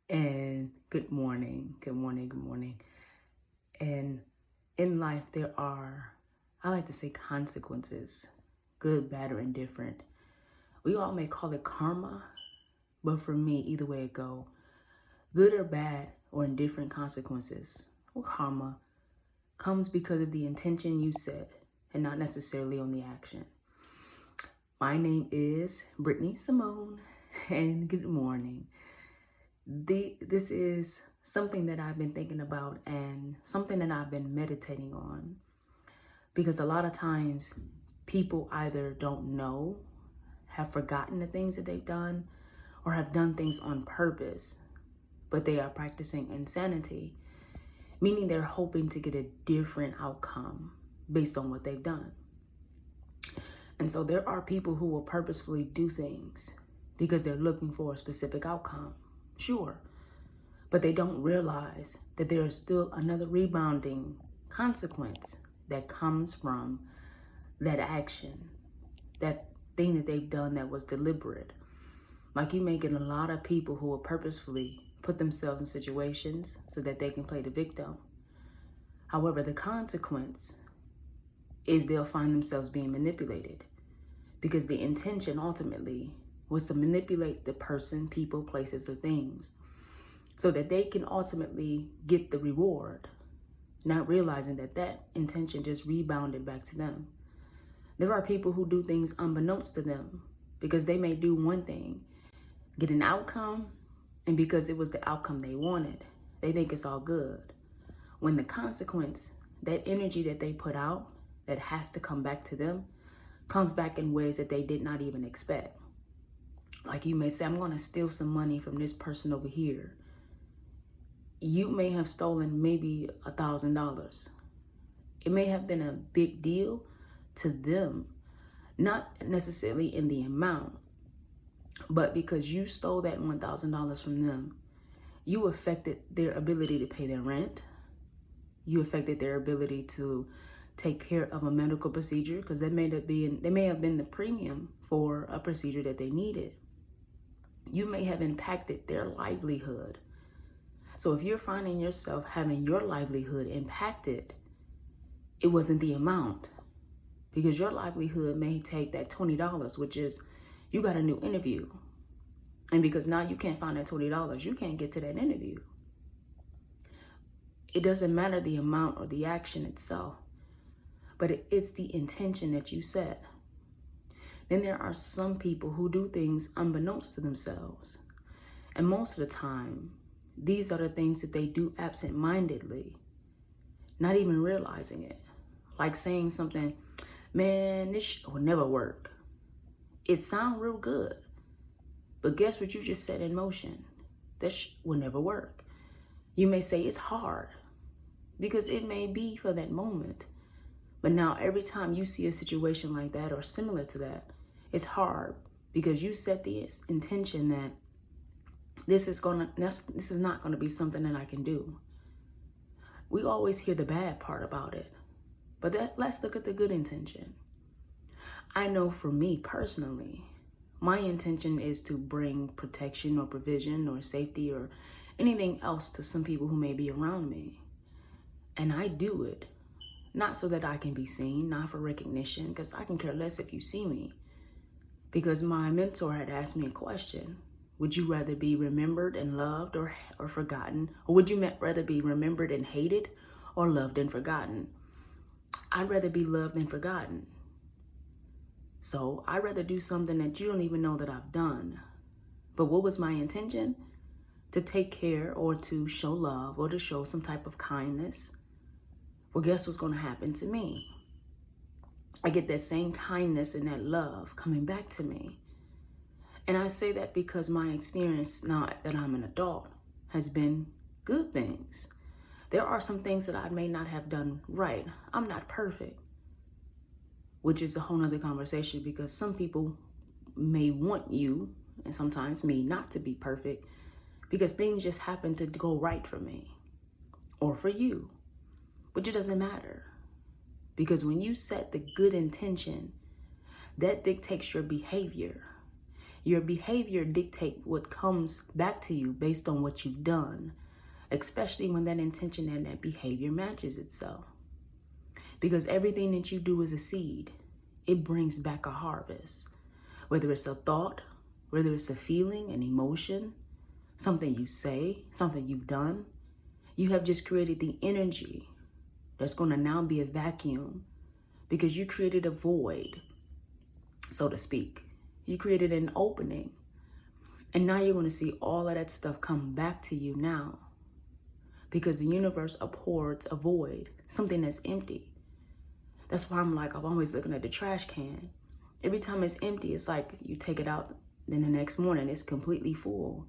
And good morning, good morning, good morning. And in life, I like to say, consequences, good, bad, or indifferent. We all may call it karma, but for me, either way it go, good or bad or indifferent consequences or karma comes because of the intention you set and not necessarily on the action. My name is Brittany Simone, and good morning. This is something that I've been thinking about and something that I've been meditating on, because a lot of times people either don't know, have forgotten the things that they've done, or have done things on purpose, but they are practicing insanity, meaning they're hoping to get a different outcome based on what they've done. And so there are people who will purposefully do things because they're looking for a specific outcome. Sure. But they don't realize that there is still another rebounding consequence that comes from that action, that thing that they've done that was deliberate. Like, you may get a lot of people who will purposefully put themselves in situations so that they can play the victim. However, the consequence is they'll find themselves being manipulated, because the intention ultimately was to manipulate the person, people, places, or things so that they can ultimately get the reward, not realizing that that intention just rebounded back to them. There are people who do things unbeknownst to them because they may do one thing, get an outcome, and because it was the outcome they wanted, they think it's all good. When the consequence, that energy that they put out that has to come back to them, comes back in ways that they did not even expect. Like, you may say, I'm going to steal some money from this person over here. You may have stolen maybe $1,000. It may have been a big deal to them, not necessarily in the amount, but because you stole that $1,000 from them, you affected their ability to pay their rent. You affected their ability to take care of a medical procedure, because they may have been the premium for a procedure that they needed. You may have impacted their livelihood. So if you're finding yourself having your livelihood impacted, it wasn't the amount, because your livelihood may take that $20, which is, you got a new interview. And because now you can't find that $20, you can't get to that interview. It doesn't matter the amount or the action itself, but it's the intention that you set. Then there are some people who do things unbeknownst to themselves. And most of the time, these are the things that they do absent-mindedly, not even realizing it. Like saying something, man, this will never work. It sounds real good, but guess what you just set in motion? This will never work. You may say it's hard, because it may be for that moment. But now every time you see a situation like that or similar to that, it's hard because you set the intention that this is not going to be something that I can do. We always hear the bad part about it, but let's look at the good intention. I know for me personally, my intention is to bring protection or provision or safety or anything else to some people who may be around me. And I do it not so that I can be seen, not for recognition, because I can care less if you see me. Because my mentor had asked me a question. Would you rather be remembered and loved or forgotten? Or would you rather be remembered and hated or loved and forgotten? I'd rather be loved than forgotten. So I'd rather do something that you don't even know that I've done. But what was my intention? To take care or to show love or to show some type of kindness. Well, guess what's going to happen to me? I get that same kindness and that love coming back to me. And I say that because my experience now that I'm an adult has been good things. There are some things that I may not have done right. I'm not perfect, which is a whole nother conversation, because some people may want you, and sometimes me, not to be perfect because things just happen to go right for me or for you. But it doesn't matter, because when you set the good intention, that dictates your behavior. Your behavior dictates what comes back to you based on what you've done, especially when that intention and that behavior matches itself. Because everything that you do is a seed. It brings back a harvest. Whether it's a thought, whether it's a feeling, an emotion, something you say, something you've done, you have just created the energy that's going to now be a vacuum because you created a void, so to speak. You created an opening. And now you're going to see all of that stuff come back to you now because the universe abhors a void, something that's empty. That's why I'm always looking at the trash can. Every time it's empty, it's like you take it out, then the next morning it's completely full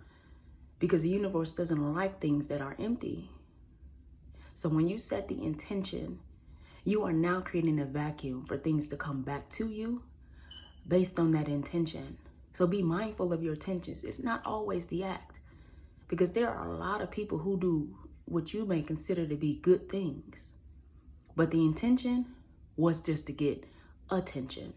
because the universe doesn't like things that are empty. So when you set the intention, you are now creating a vacuum for things to come back to you based on that intention. So be mindful of your intentions. It's not always the act because there are a lot of people who do what you may consider to be good things. But the intention was just to get attention.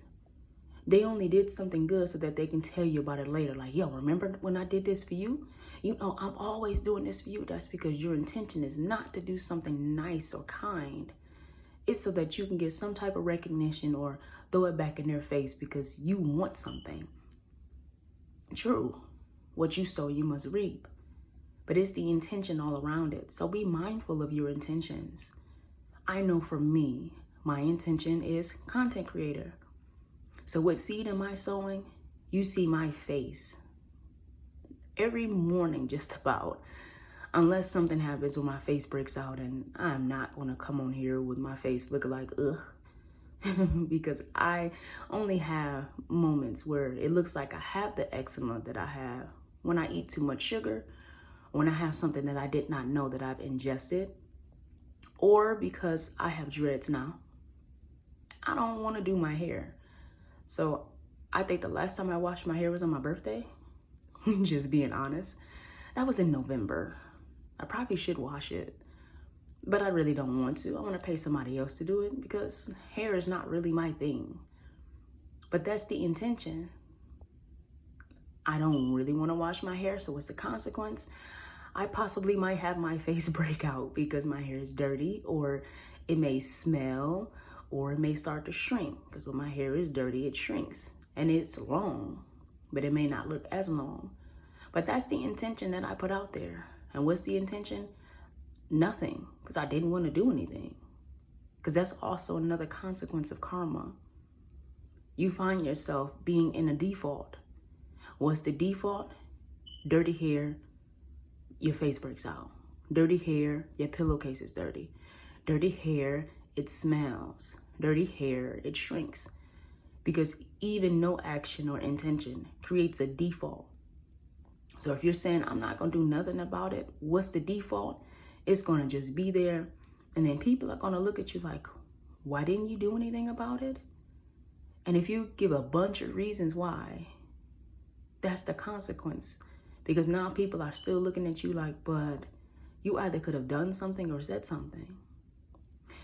They only did something good so that they can tell you about it later. Like, yo, remember when I did this for you? You know, I'm always doing this for you. That's because your intention is not to do something nice or kind. It's so that you can get some type of recognition or throw it back in their face because you want something. True. What you sow, you must reap. But it's the intention all around it. So be mindful of your intentions. I know for me, my intention is content creator. So what seed am I sowing? You see my face every morning, just about, unless something happens when my face breaks out, and I'm not going to come on here with my face looking like ugh, because I only have moments where it looks like I have the eczema that I have when I eat too much sugar, when I have something that I did not know that I've ingested, or because I have dreads now. I don't want to do my hair. So I think the last time I washed my hair was on my birthday. Just being honest. That was in November. I probably should wash it, but I really don't want to. I want to pay somebody else to do it because hair is not really my thing. But that's the intention. I don't really want to wash my hair, so what's the consequence? I possibly might have my face break out because my hair is dirty, or it may smell, or it may start to shrink because when my hair is dirty, it shrinks and it's long, but it may not look as long. But that's the intention that I put out there. And what's the intention? Nothing, because I didn't want to do anything. Because that's also another consequence of karma. You find yourself being in a default. What's the default? Dirty hair, your face breaks out. Dirty hair, your pillowcase is dirty. Dirty hair, it smells. Dirty hair, it shrinks. Because even no action or intention creates a default. So if you're saying, I'm not going to do nothing about it, what's the default? It's going to just be there. And then people are going to look at you like, why didn't you do anything about it? And if you give a bunch of reasons why, that's the consequence. Because now people are still looking at you like, but you either could have done something or said something.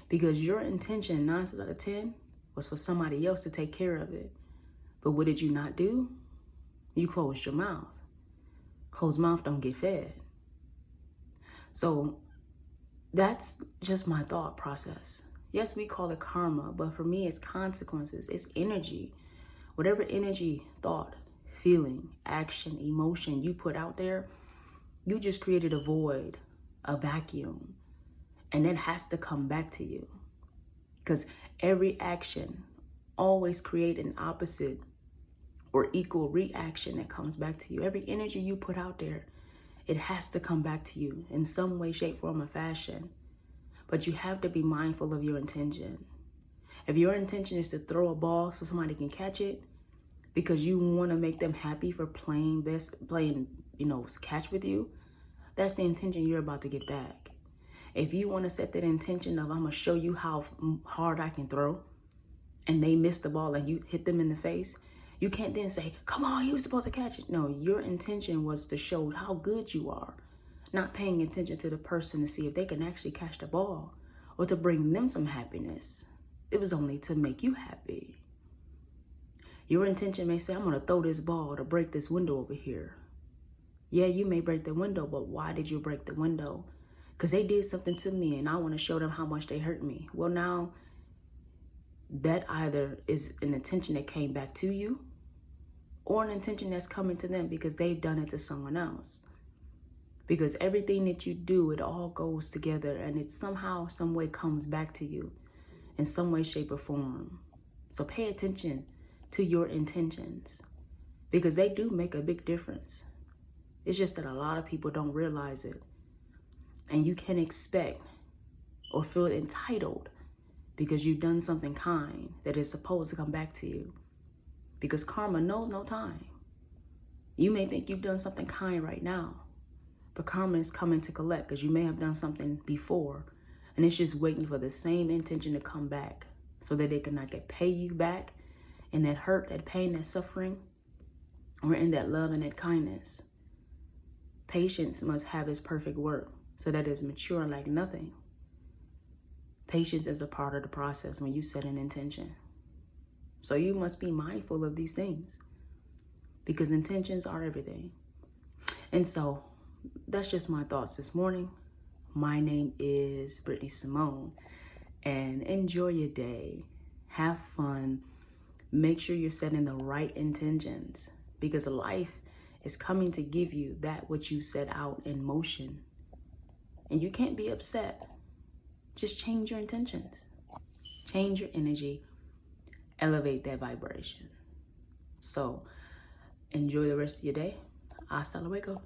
Because your intention, 9 times out of 10, was for somebody else to take care of it. But what did you not do? You closed your mouth. Closed mouth don't get fed. So that's just my thought process. Yes, we call it karma, but for me, it's consequences. It's energy. Whatever energy, thought, feeling, action, emotion you put out there, you just created a void, a vacuum, and it has to come back to you. Because every action always create an opposite or equal reaction that comes back to you. Every energy you put out there, it has to come back to you in some way, shape, form, or fashion. But you have to be mindful of your intention. If your intention is to throw a ball so somebody can catch it because you want to make them happy for playing, catch with you, that's the intention you're about to get back. If you want to set that intention of, I'm going to show you how hard I can throw, and they miss the ball and you hit them in the face, you can't then say, come on, you were supposed to catch it. No, your intention was to show how good you are, not paying attention to the person to see if they can actually catch the ball or to bring them some happiness. It was only to make you happy. Your intention may say, I'm going to throw this ball to break this window over here. Yeah, you may break the window, but why did you break the window? Because they did something to me and I want to show them how much they hurt me. Well, now that either is an intention that came back to you or an intention that's coming to them because they've done it to someone else. Because everything that you do, it all goes together and it somehow, some way comes back to you in some way, shape, or form. So pay attention to your intentions because they do make a big difference. It's just that a lot of people don't realize it. And you can expect or feel entitled because you've done something kind that is supposed to come back to you. Because karma knows no time. You may think you've done something kind right now, but karma is coming to collect because you may have done something before and it's just waiting for the same intention to come back so that they can pay you back in that hurt, that pain, that suffering, or in that love and that kindness. Patience must have its perfect work so that it's mature like nothing. Patience is a part of the process when you set an intention. So you must be mindful of these things because intentions are everything. And so that's just my thoughts this morning. My name is Brittany Simone and enjoy your day. Have fun. Make sure you're setting the right intentions because life is coming to give you that which you set out in motion. And you can't be upset. Just change your intentions. Change your energy. Elevate that vibration. So enjoy the rest of your day. Hasta luego.